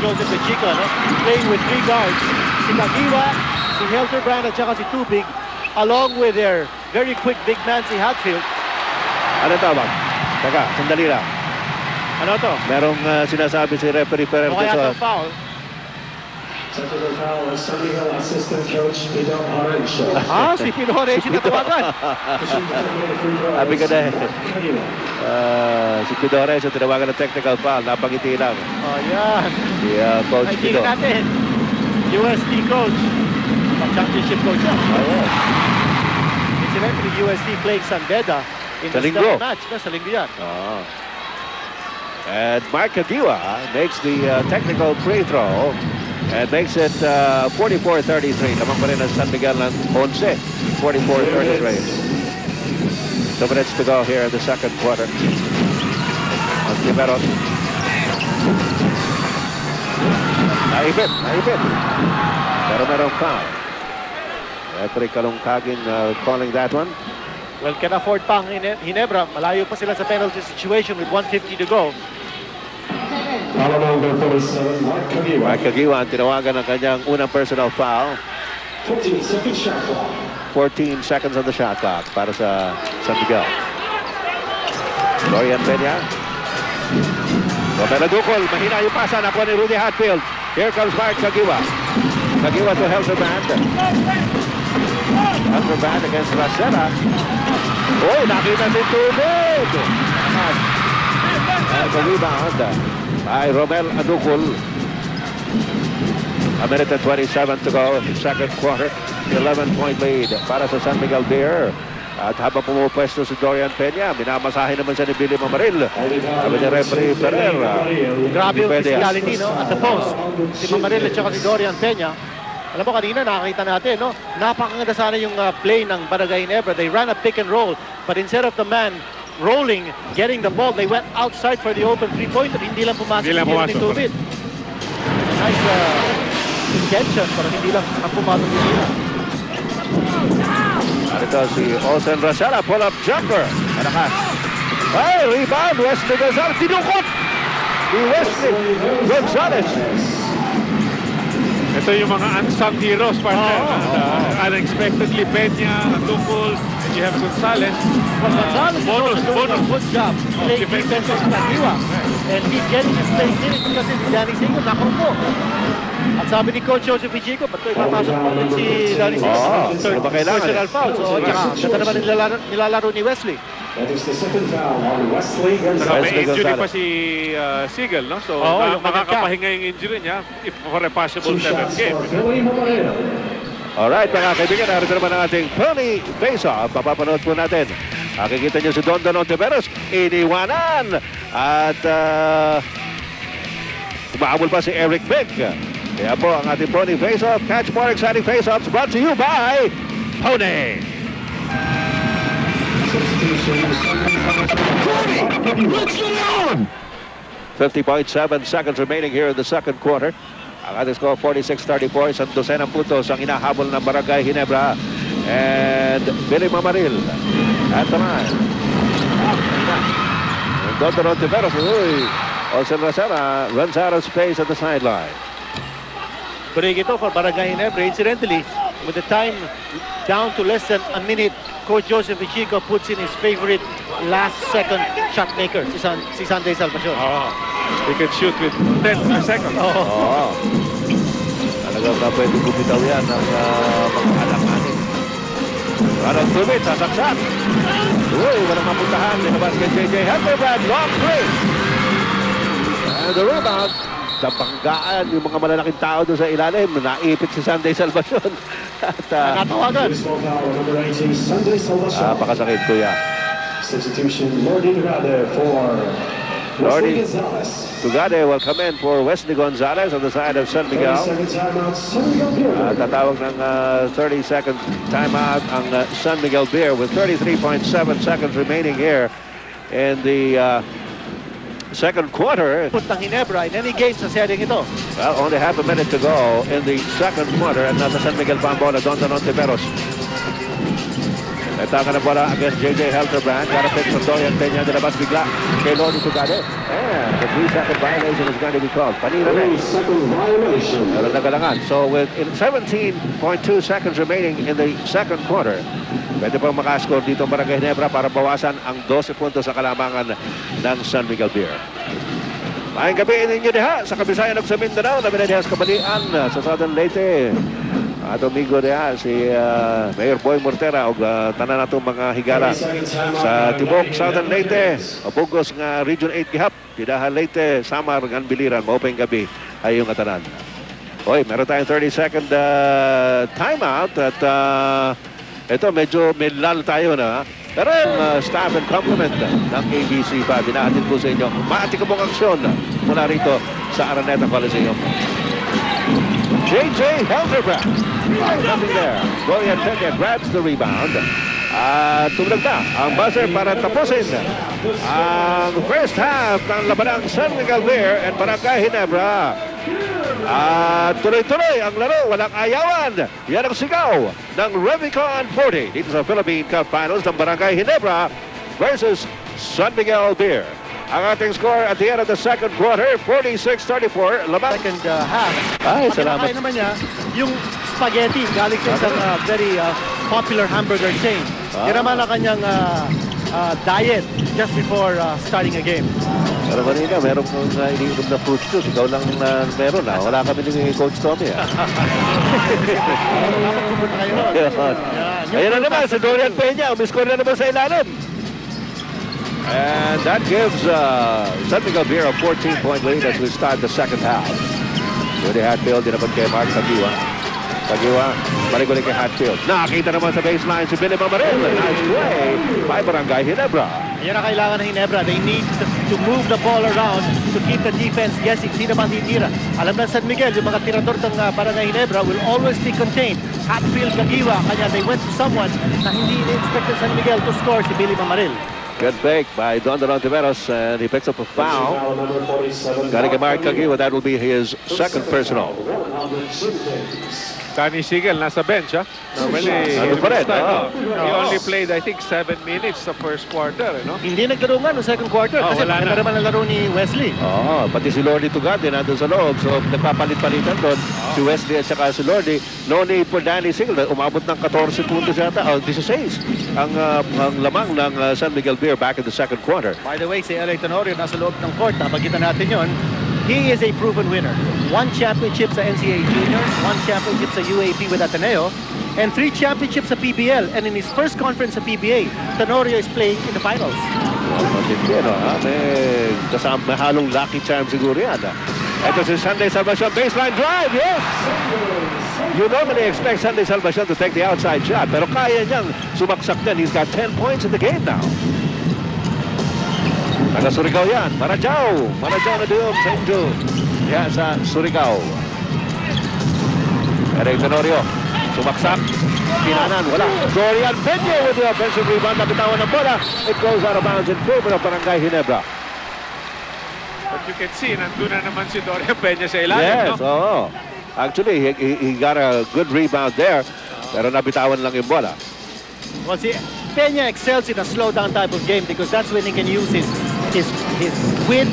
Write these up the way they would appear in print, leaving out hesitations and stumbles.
Joseph Pacheco, no? Playing with 3 guards. Si Kagiwa, si Helterbrand at saka si Tubig, along with their very quick big man si Hatfield. Ano tawag? Teka, sandali lang. Ano to? Merong sinasabi si referee Ferrer. O kaya itong foul. Technical foul on Sunny Hill assistant coach Pino Orange. Si Pino Orange na tawagan. Sabi ka na si Pino Orange tinawagan ng technical foul. Napangiti lang. Yan. Si Coach Pino. natin. UST coach. Championship coach siya. Yes. Incidentally, UST playing San Beda in Sa the linggo. match. Sa linggo yan. And Mark Kagiwa makes the technical free throw and makes it 44-33. Lamang pa rin ang San Miguel ng 11. 44-33. 2 minutes to go here in the second quarter. Ontiveros. Naipit. Pero merong foul. Referee Kalungkagin calling that one. Well, can afford pang Ginebra. Malayo pa sila sa penalty situation with 1:50 to go. Mark Kagiwa ang tinawagan ng kanyang unang personal foul. 14-second shot clock. 14 seconds on the shot clock para sa San Miguel. Dorian Peña. Romel Adukol. Mahina yung pasa. Nakuha ni Rudy Hatfield. Here comes Mark Kagiwa. Kagiwa to Helterbrand. Helterbrand against Racela. Uy, nakita si Tubig. The rebound by Romel Adukol. A minute and 27 to go in second quarter. 11-point lead para sa San Miguel Beer. At habang pumupwesto si Dorian Peña, minamasahe naman siya ni Billy Mamaril. Sabi ni referee Ferrer. Grabe yung physicality, no? At the post. Si Mamaril at saka si Dorian Peña. Alam mo, kanina nakakita natin, no? Napakaganda sana yung play ng Barangay Ginebra. They ran a pick and roll. But instead of the man rolling, getting the ball, they went outside for the open three-pointer. Hindi lang pumasok ni Tubig. Nice intention, pero hindi lang pumasok ni Tubig. Ito si Olsen Racela, pull-up jumper. Malakas. Ay, rebound. Wesley Gonzalez. Dinukot ni Wesley Gonzalez. Ito yung mga unsung heroes, partner. Unexpectedly, Peña, Adukol, and you have Gonzalez. Gonzalez is also doing a good job playing defense sa Kagiwa. And he's getting his play minutes kasi si Danny Singo nakupo. At sabi ni Coach Joseph Pacheco, ba't ko ipapasok mo din si Danny Singo? Ano ba kailangan? Personal foul. So, tsaka naman nilalaro ni Wesley. That is the second foul on Wesley Saka may Gonzalez. injury pa si Sigel, no? So, makakapahinga yung injury niya for a possible 7th game. Alright, mga kaibigan, narito naman ang ating Pony Face-Off. Papapanood po natin. Makikita niyo si Dondon Ontiveros. Iniwanan. At umahabol pa si Eric Big. Kaya po ang ating Pony Face-Off. Catch more exciting Face-Offs brought to you by Pony. Let's get on! 50.7 seconds remaining here in the second quarter. Ang ating score 46-34. Isang dosenang puntos ang inahabol ng Barangay Ginebra. And Billy Mamaril at the line. Dondon Ontiveros. Olsen Racela runs out of space at the sideline. Break ito for Barangay Ginebra. Incidentally, with the time down to less than a minute, Coach Joseph Pacheco puts in his favorite last-second shot maker, si Sunday Salvacion. He can shoot with 10 seconds. Talagang na pwede bumitaw yan ng mga anak natin. Parang tumit, sasaksak. Uy, walang mapuntahan. Linabas kay J.J. Helterbrand, long three. And the rebound. Nabanggaan yung mga malalaking tao doon sa ilalim. Naipit si Sunday Salvacion. At Natawagan. pakasakit, kuya. Substitution, Lordy Tugade for Wesley Gonzalez. Tugade will come in for Wesley Gonzalez on the side of San Miguel. 30-second timeout, San Miguel Beer. Tatawag ng 30-second timeout ang San Miguel Beer with 33.7 seconds remaining here in the second quarter. Put ng Ginebra in any game sa setting ito. Well, only half a minute to go in the second quarter. And nasa San Miguel pa ang bola, Dondon Ontiveros. Etaka na bola against J.J. Helterbrand. Got a pitch from Dorian Peña. Dinabas bigla kay Lodi Tugade. And the 3-second violation is going to be called. Panira na. 3-second violation. Meron na galangan. So with 17.2 seconds remaining in the second quarter, pwede pang makascore dito ang Barangay Ginebra para bawasan ang 12 puntos sa kalamangan ng San Miguel Beer. Maayong gabi ninyo diha sa Kabisayan ug sa Mindanao. Labi na diha sa Kabalian sa Southern Leyte. At umigo diha si Mayor Boy Mortera ug tanan nato mga higala sa Tibok, Southern Leyte. Mabugos nga Region 8 gihap. Didaha Leyte, Samar, Ganbiliran. Maupay gabi ay yung atanan. Hoy, meron tayong 30-second timeout at ito medyo may lal tayo na. Pero ang staff and complement ng ABC pa, binahatid po sa inyo. Maatikabong aksyon mula rito sa Araneta Coliseum. J.J. Helterbrand. Nothing there. Dorian Peña grabs the rebound. Tumulog na ang buzzer para tapusin ang first half ng labanang San Miguel Beer and Barangay Ginebra. Tuloy-tuloy ang laro, walang ayawan. Yan ang sigaw ng Revicon 40 dito sa Philippine Cup Finals ng Barangay Ginebra versus San Miguel Beer. Ang ating score at the end of the second quarter, 46-34. Second half. Ay, salamat. Naman niya yung spaghetti galing sa isang very popular hamburger chain. Yan naman ang kanyang diet just before starting a game. Pero kanina, meron kong iniinom na fruit juice. Ikaw lang meron na. Wala kami ni Coach Tommy. Ayan na naman, si Dorian Peña. Umiscore na naman sa ilalim. And that gives San Miguel Beer a 14-point lead as we start the second half. Rudy Hatfield, dinapad kay Mark Tagiwa. Tagiwa, balik-balik kay Hatfield. Nakakita naman sa baseline si Billy Mamaril. Nice play by Barangay Ginebra. Yan ang kailangan ng Ginebra. They need to move the ball around to keep the defense guessing. Sino man titira. Alam na San Miguel, yung mga tirador ng Barangay Ginebra will always be contained. Hatfield, Tagiwa, kanya they went to someone na hindi in-expected San Miguel to score si Billy Mamaril. Good fake by Don Tiveros, and he picks up a foul. Got to get Mark Tagiwa. That will be his second personal. Danny Sigel nasa bench, ha? Normally, Ano pa rin, he only played, I think, 7 minutes sa first quarter, no? Hindi naglaro nga no second quarter kasi wala maganda na. naman ang laro ni Wesley. Pati si Lordy Tugade nandun sa loob. So, nagpapalit-palitan doon. Si Wesley at saka si Lordy. No need for Danny Sigel. Umabot ng 14 puntos yata. 16 ang lamang ng San Miguel Beer back in the second quarter. By the way, si L.A. Tenorio nasa loob ng court. Napagkita natin yon. He is a proven winner. 1 championship sa NCAA Juniors, 1 championship sa UAP with Ateneo, and 3 championships sa PBL. And in his first conference sa PBA, Tenorio is playing in the finals. Matindi, no? May kasama halong lucky charm siguro yan. Ito si Sunday Salvacion. Baseline drive, yes! You normally expect Sunday Salvacion to take the outside shot, pero kaya niyang sumaksak din. He's got 10 points in the game now. Taga Surigao yan. Marajao. Marajao na doon sa Injo. Yan sa Surigao. Eric Tenorio. Sumaksak. Pinanan. Wala. Dorian Peña with the offensive rebound. Nabitawan ng bola. It goes out of bounds in favor of Barangay Ginebra. But you can see, nandun na naman si Dorian Peña sa ilalim, Yes, no? oo. Actually, he got a good rebound there. Pero nabitawan lang yung bola. Well, see, Peña excels in a slow down type of game because that's when he can use his width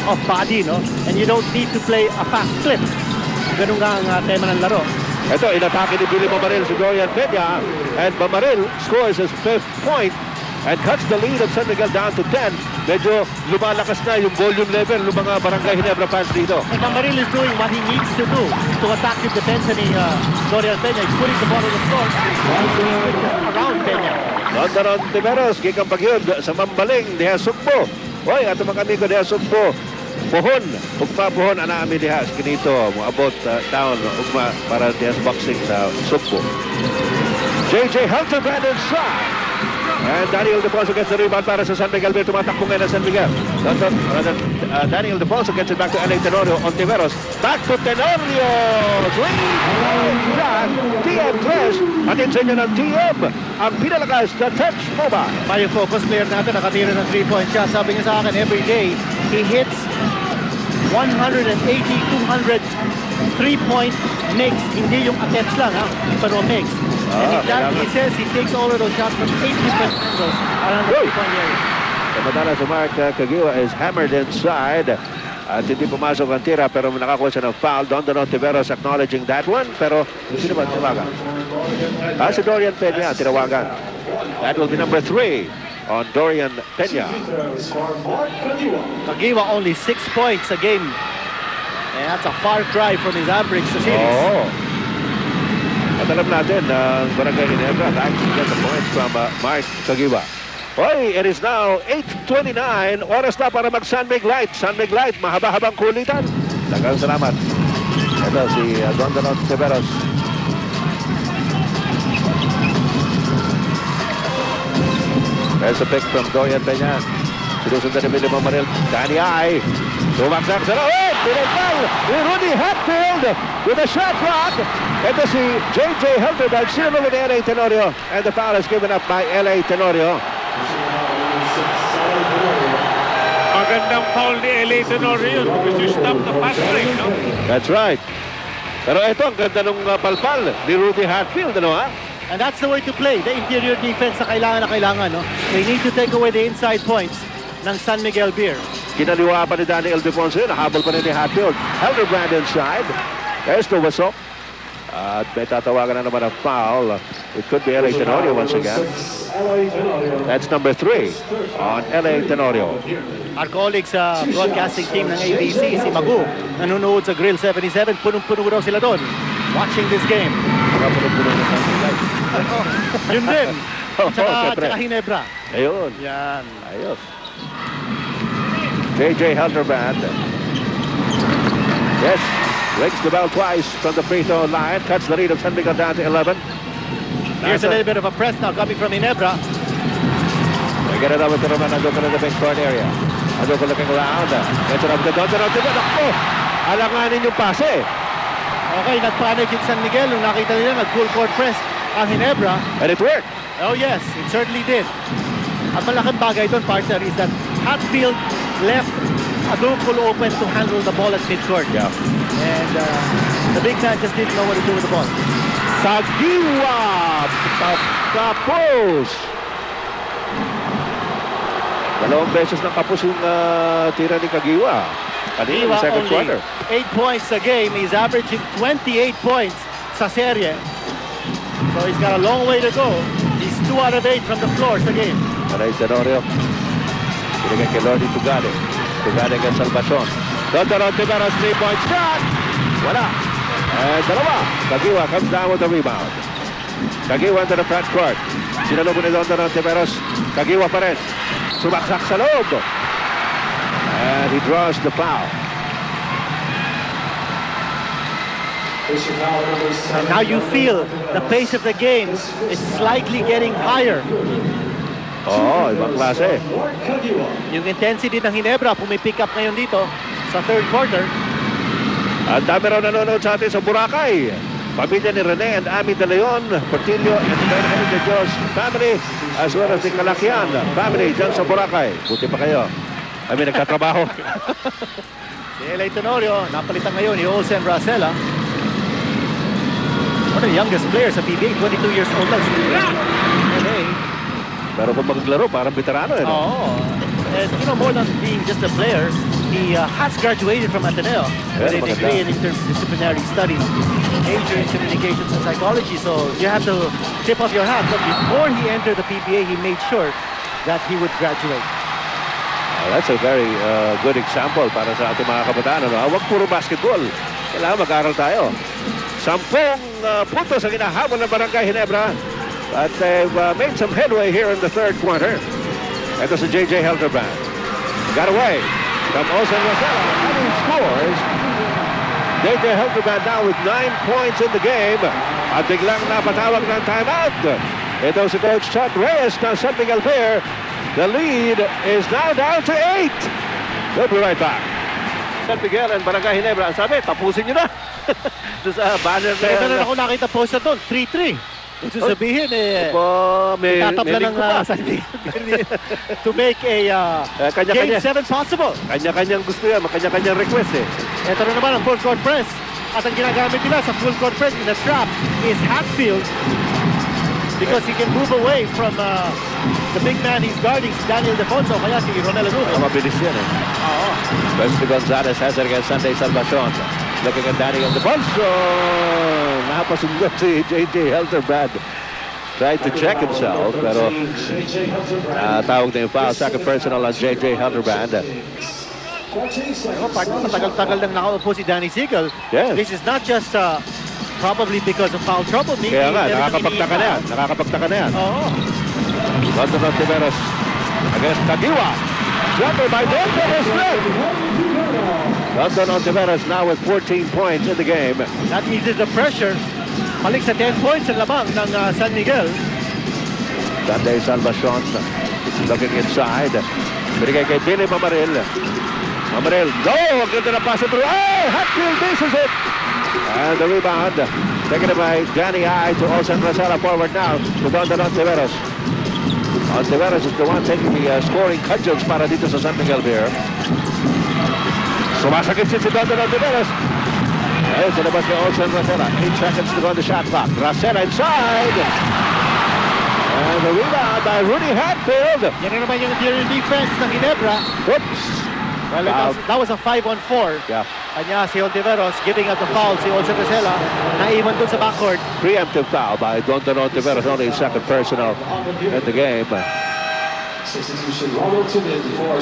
of body, no? And you don't need to play a fast clip. Ganun nga ang tema ng laro. Ito, inatake ni Billy Mamaril si Dorian Peña. And Mamaril scores his 5th point and cuts the lead of San Miguel down to 10. Medyo lumalakas na yung volume level ng mga Barangay Ginebra fans dito. And Mamaril is doing what he needs to do to attack the defense ni Dorian Peña. He's putting the ball on the floor around Peña. Don Tiveros, gikang pagyod sa mambaling diha Sugbo. Hoy, ato mga amigo diha Sugbo. Pohon, ugma pohon ana ami diha kinito moabot down ugma para diha sa boxing sa Sugbo. J.J. Helterbrand inside. And Daniel Defonso gets the rebound para sa San Miguel. Tumatakbo ngayon ng San Miguel. Daniel Defonso gets it back to L.A. Tenorio on Tiveros. Back to Tenorio. Three-point shot. TM3. Atin sa inyo ng TM. Ang pinalakas na touch MOBA. May focus player natin nakatira ng 3-point shot. Sabi niya sa akin, every day, he hits 180, 200 3-point makes. Hindi yung attempts lang, ha? Pero makes. And in that, kailangan. he says he takes all of those shots from 8 different angles around the Uy! three-point area. Samantala si Mark Kagiwa is hammered inside. At hindi pumasok ang tira pero nakakuha siya ng foul. Don Tiveros acknowledging that one. Pero sino ba tinawagan? Si Dorian Peña tinawagan. That will be number 3 on Dorian Peña. Kagiwa only 6 points a game. And that's a far cry from his average sa series. Oo. At alam natin ang Barangay Ginebra likes to get the points from Mark Kagiwa. Hoy, it is now 8:29. Oras na para mag-San Mig Light. San Mig Light, mahaba-habang kulitan. Dagang salamat. Ito si Don Tiveros. There's a pick from Dorian Peña. Sinusundan ni Billy Mamaril. Danny Ay. Tumaksak sa loob. Pinagpal ni Rudy Hatfield with a shot clock. Ito si J.J. Helterberg. Sinulong ni L.A. Tenorio. And the foul is given up by L.A. Tenorio. Magandang foul ni L.A. Tenorio yun because you stop the fast break, no? That's right. Pero ito, ang ganda nung palpal ni Rudy Hatfield, ano ha? And that's the way to play. The interior defense na kailangan, no? They need to take away the inside points ng San Miguel Beer. Kinaliwa pa ni Danny Ildefonso yun. Nahabol pa rin ni Hatfield. Helderbrand inside. There's the whistle. At may tatawagan na naman ang foul. It could be L.A. Tenorio once again. That's number 3 on L.A. Tenorio. Our colleague sa broadcasting team ng ABC, si Magu, nanonood sa Grill 77. Punong-puno daw sila doon. Watching this game. Punong-puno na sa Yun din. siyempre. Tsaka Ginebra. Ayun. Yan. Ayos. J.J. Helderbrand. Yes. Rings the bell twice from the free throw line. Cuts the lead of San Miguel down to 11. Here's a little bit of a press now coming from Ginebra. They get it over to Roman. Ando pa rin the court area. Ando pa looking around. Gets it up to Don. Ako! Alanganin yung pase. Okay, nagpanig yung San Miguel. Nung nakita nila, nag-full court press ang Ginebra. And it worked. Oh yes, it certainly did. Ang malaking bagay doon, partner, is that Hatfield left Adolfo open to handle the ball at midcourt. Yeah. And the big man just didn't know what to do with the ball. Kagiwa! Kapos! Dalawang beses ng kapos yung tira ni Kagiwa. Kanina Kagiwa yung second only quarter. 8 points a game. He's averaging 28 points sa serye. So he's got a long way to go. He's 2 out of 8 from the floor sa game. Alay Tenorio. Binigay kay Lordy Tugade. Tugade kay Salvacion. Don Tiveros 3-point shot. Wala. And dalawa. Kagiwa comes down with the rebound. Kagiwa into the front court. Sinalubong ni Don Tiveros. Kagiwa pa rin. Sumaksak sa loob. And he draws the foul. And now you feel the pace of the game is slightly getting higher. Oo, ibang klase. Yung intensity ng Ginebra pumipick up ngayon dito sa third quarter. Ang dami raw nanonood sa atin sa Boracay. Pamilya ni Rene and Ami De Leon, Portillo and Bernal de Dios family, as well as the Kalakian family dyan sa Boracay. Buti pa kayo. Kami nagkatrabaho. Si L.A. Tenorio, napalitan ngayon ni Olsen Racela. One of the youngest players sa PBA, 22 years old lang. LA. Pero kung maglaro, parang veterano eh. No? Oh, and you know, more than being just a player, he has graduated from Ateneo with a degree in interdisciplinary studies, major in communications and psychology. So you have to tip off your hat. But before he entered the PBA, he made sure that he would graduate. That's a very good example para sa ating mga kabataan. Ano? Huwag puro basketball. Kailangan mag-aral tayo. 10 puntos ang inahabol ng Barangay Ginebra. But they've made some headway here in the third quarter. Ito si J.J. Helderbrand. Got away from Olsen Rosella. And he scores. J.J. Helderbrand now with 9 points in the game. At biglang napatawag ng timeout. Ito si Coach Chuck Reyes ng San Miguel Beer. The lead is now down to 8. We'll be right back. San Miguel and Barangay Ginebra. Ang sabi, tapusin nyo na. Doon sa banner na Meron na ako nakita post na doon, 3-3. Kung sasabihin, may tatabla ng to make a Game 7 possible. Kanya-kanyang gusto yan, kanya-kanyang request eh. Ito na naman ang full court press. At ang ginagamit nila sa full court press in the trap is Hatfield. because he can move away from the big man he's guarding, si Daniel Defonso, kaya si Ronel Anuno. Mabilis yan eh. Oo. Wesley Gonzalez has it against Sunday Salvacion. Looking at Daniel Defonso. Napasundot si J.J. Helterbrand. Tried to check himself, pero tawag na yung foul. Second personal on J.J. Helterbrand. Matagal-tagal nang nakaupo si Danny Siegel. Yes. This is not just probably because of foul trouble. Maybe Kaya nga, meron nakakapagtaka na yan. iniiba. Nakakapagtaka na yan. Oo. London Ontiveros against Kagiwa. Jumper by London Smith. London Ontiveros now with 14 points in the game. That eases the pressure. Balik sa 10 points ang lamang ng San Miguel. Sunday Salvacion looking inside. Binigay kay Billy Mamaril. Mamaril, go! Ang ganda na pass through. Oh! Hatfield misses it! And the rebound taken by Danny I to Olsen Rosella forward now to London Ontiveros. Ontiveros is the one taking the scoring cudgels para dito sa San Miguel Beer. Sumasakit si London Ontiveros. Ayun, sa labas kay Olsen Rosella. 8 seconds to go on the shot clock. Rosella inside. And the rebound by Rudy Hatfield. Yan na naman yung interior defense ng Ginebra. Oops. Well, that was a 5-on-4. Yeah. Kanya si Ontiveros giving up the foul. Si Olsen Rosella naiwan dun sa backcourt. Preemptive foul by London Ontiveros. Only his second personal in the game.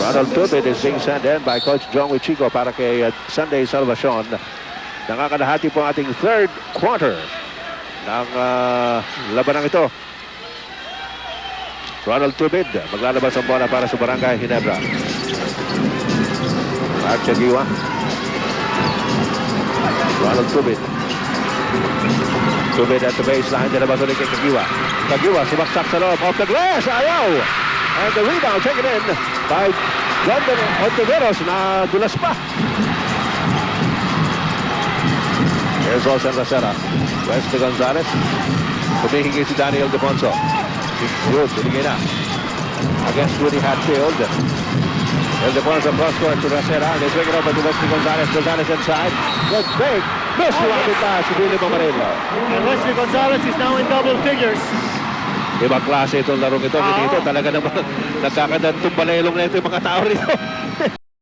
Ronald Tubid is being sent in by Coach John Wichico para kay Sunday Salvacion. Nakakalahati po ating third quarter ng labanang ito. Ronald Tubid maglalabas ang bola para sa Barangay Ginebra. Mark Kagiwa. Ronald Tubid. Tubid at the baseline. Nilabas ulit kay Kagiwa. Kagiwa sumaksak sa loob. Off the glass. Ayaw. And the rebound taken in by London Ontiveros na dulas pa. Here's Olsen Rosella. Wesley Gonzalez. Humihingi si Daniel Defonso. Good. Binigay na. Against Rudy Hatfield. El Defonso cross court to Rosella. They swing it over to Wesley Gonzalez. Gonzalez inside. Good fake. Miss yung pass si Billy Mamarilla. And Wesley Gonzalez is now in double figures. Ibang klase itong larong ito. Dito talaga namang nagkakadat tumbalelong na ito yung mga tao rito.